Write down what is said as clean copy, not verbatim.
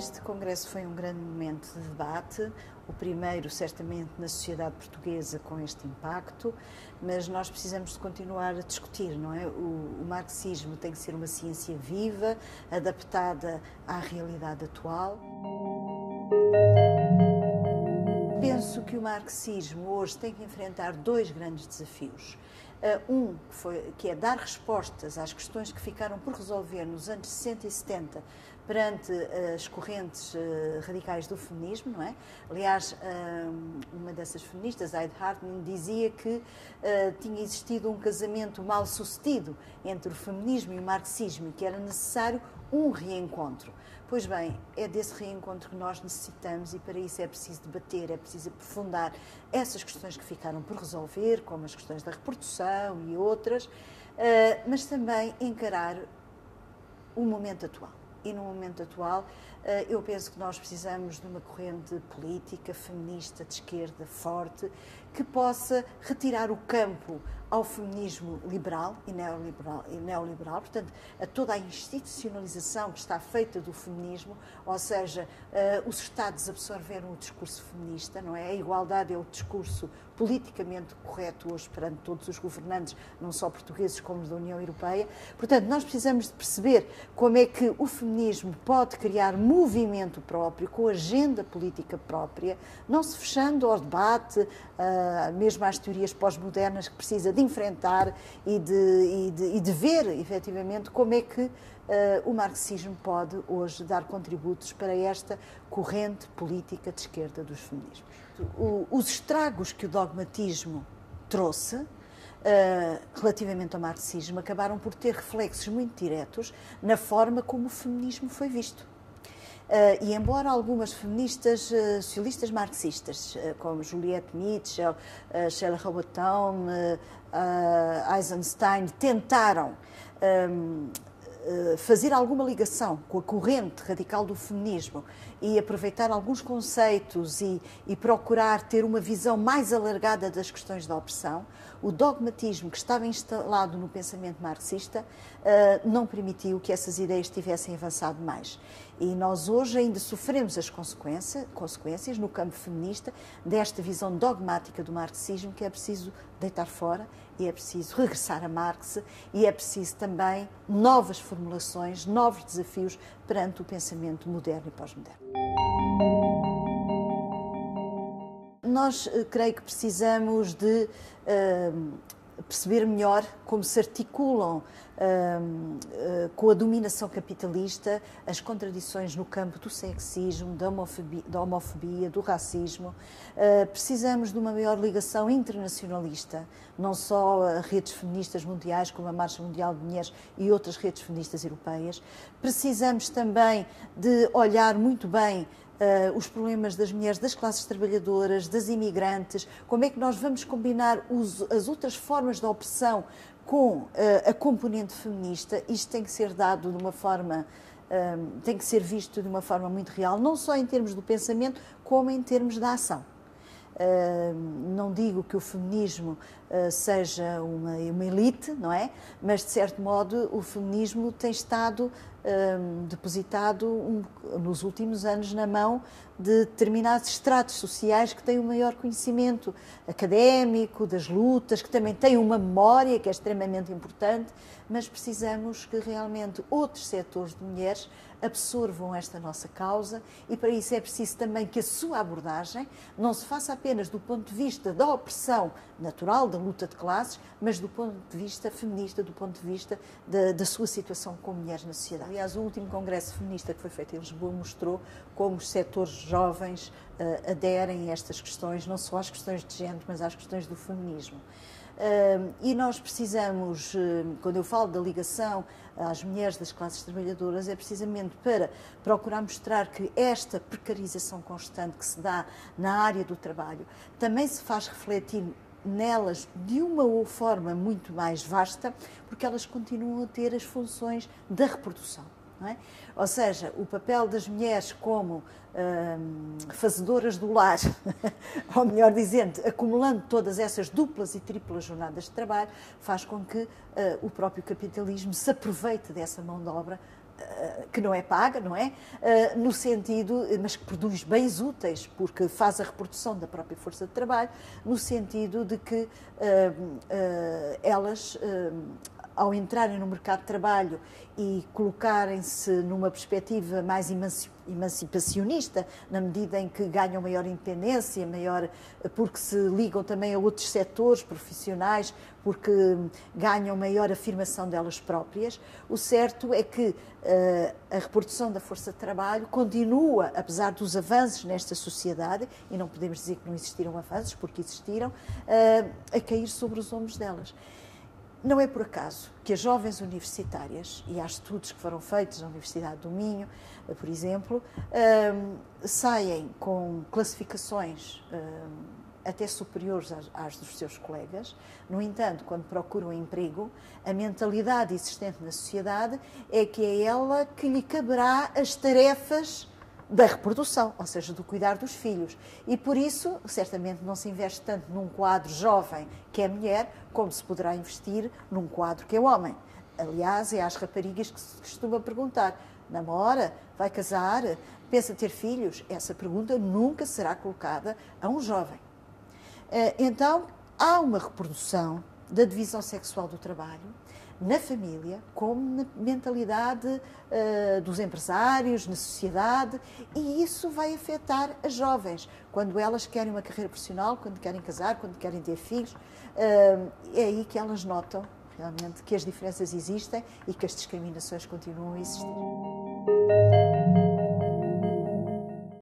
Este congresso foi um grande momento de debate, o primeiro certamente na sociedade portuguesa com este impacto, mas nós precisamos de continuar a discutir, não é? O marxismo tem que ser uma ciência viva, adaptada à realidade atual. Penso que o marxismo hoje tem que enfrentar dois grandes desafios. Que é dar respostas às questões que ficaram por resolver nos anos 60 e 70 perante as correntes radicais do feminismo, não é? Aliás, uma dessas feministas, Heidi Hartmann, dizia que tinha existido um casamento mal sucedido entre o feminismo e o marxismo e que era necessário um reencontro. Pois bem, é desse reencontro que nós necessitamos e para isso é preciso debater, é preciso aprofundar essas questões que ficaram por resolver, como as questões da reprodução e outras, mas também encarar o momento atual. E no momento atual, eu penso que nós precisamos de uma corrente política, feminista, de esquerda, forte, que possa retirar o campo ao feminismo liberal e neoliberal, portanto, a toda a institucionalização que está feita do feminismo, ou seja, os Estados absorveram o discurso feminista, não é? A igualdade é o discurso politicamente correto hoje perante todos os governantes, não só portugueses como da União Europeia. Portanto, nós precisamos de perceber como é que o feminismo pode criar movimento próprio, com agenda política própria, não se fechando ao debate, mesmo às teorias pós-modernas que precisa de enfrentar e de ver, efetivamente, como é que o marxismo pode hoje dar contributos para esta corrente política de esquerda dos feminismos. Os estragos que o dogmatismo trouxe relativamente ao marxismo acabaram por ter reflexos muito diretos na forma como o feminismo foi visto. E embora algumas feministas socialistas marxistas, como Juliette Mitchell, Sheila Robotham, Eisenstein, tentaram fazer alguma ligação com a corrente radical do feminismo e aproveitar alguns conceitos e procurar ter uma visão mais alargada das questões da opressão, o dogmatismo que estava instalado no pensamento marxista não permitiu que essas ideias tivessem avançado mais. E nós hoje ainda sofremos as consequências no campo feminista desta visão dogmática do marxismo que é preciso deitar fora e é preciso regressar a Marx e é preciso também novas formulações, novos desafios perante o pensamento moderno e pós-moderno. Nós creio que precisamos de perceber melhor como se articulam com a dominação capitalista as contradições no campo do sexismo, da homofobia, do racismo. Precisamos de uma maior ligação internacionalista, não só a redes feministas mundiais, como a Marcha Mundial de Mulheres e outras redes feministas europeias. Precisamos também de olhar muito bem os problemas das mulheres, das classes trabalhadoras, das imigrantes, como é que nós vamos combinar as outras formas de opressão com a componente feminista. Isto tem que ser dado de uma forma, tem que ser visto de uma forma muito real, não só em termos do pensamento, como em termos da ação. Não digo que o feminismo seja uma elite, não é? Mas, de certo modo, o feminismo tem estado depositado nos últimos anos na mão de determinados estratos sociais que têm um maior conhecimento académico, das lutas, que também têm uma memória que é extremamente importante, mas precisamos que realmente outros setores de mulheres absorvam esta nossa causa e para isso é preciso também que a sua abordagem não se faça apenas do ponto de vista da opressão natural, da luta de classes, mas do ponto de vista feminista, do ponto de vista da sua situação como mulheres na sociedade. Aliás, o último congresso feminista que foi feito em Lisboa mostrou como os setores jovens aderem a estas questões, não só às questões de género, mas às questões do feminismo. E nós precisamos, quando eu falo da ligação às mulheres das classes trabalhadoras, é precisamente para procurar mostrar que esta precarização constante que se dá na área do trabalho também se faz refletir nelas de uma forma muito mais vasta, porque elas continuam a ter as funções da reprodução. Não é? Ou seja, o papel das mulheres como fazedoras do lar, ou melhor dizendo, acumulando todas essas duplas e triplas jornadas de trabalho, faz com que o próprio capitalismo se aproveite dessa mão de obra que não é paga, não é? No sentido, mas que produz bens úteis, porque faz a reprodução da própria força de trabalho, no sentido de que elas, ao entrarem no mercado de trabalho e colocarem-se numa perspectiva mais emancipacionista, na medida em que ganham maior independência, porque se ligam também a outros setores profissionais, porque ganham maior afirmação delas próprias. O certo é que a reprodução da força de trabalho continua, apesar dos avanços nesta sociedade, e não podemos dizer que não existiram avanços, porque existiram, a cair sobre os ombros delas. Não é por acaso que as jovens universitárias, e há estudos que foram feitos na Universidade do Minho, por exemplo, saem com classificações até superiores às dos seus colegas. No entanto, quando procuram emprego, a mentalidade existente na sociedade é que é ela que lhe caberá as tarefas da reprodução, ou seja, do cuidar dos filhos. E por isso, certamente não se investe tanto num quadro jovem que é mulher, como se poderá investir num quadro que é homem. Aliás, é às raparigas que se costuma perguntar: namora? Vai casar? Pensa ter filhos? Essa pergunta nunca será colocada a um jovem. Então, há uma reprodução da divisão sexual do trabalho na família, como na mentalidade dos empresários, na sociedade, e isso vai afetar as jovens, quando elas querem uma carreira profissional, quando querem casar, quando querem ter filhos. É aí que elas notam realmente que as diferenças existem e que as discriminações continuam a existir.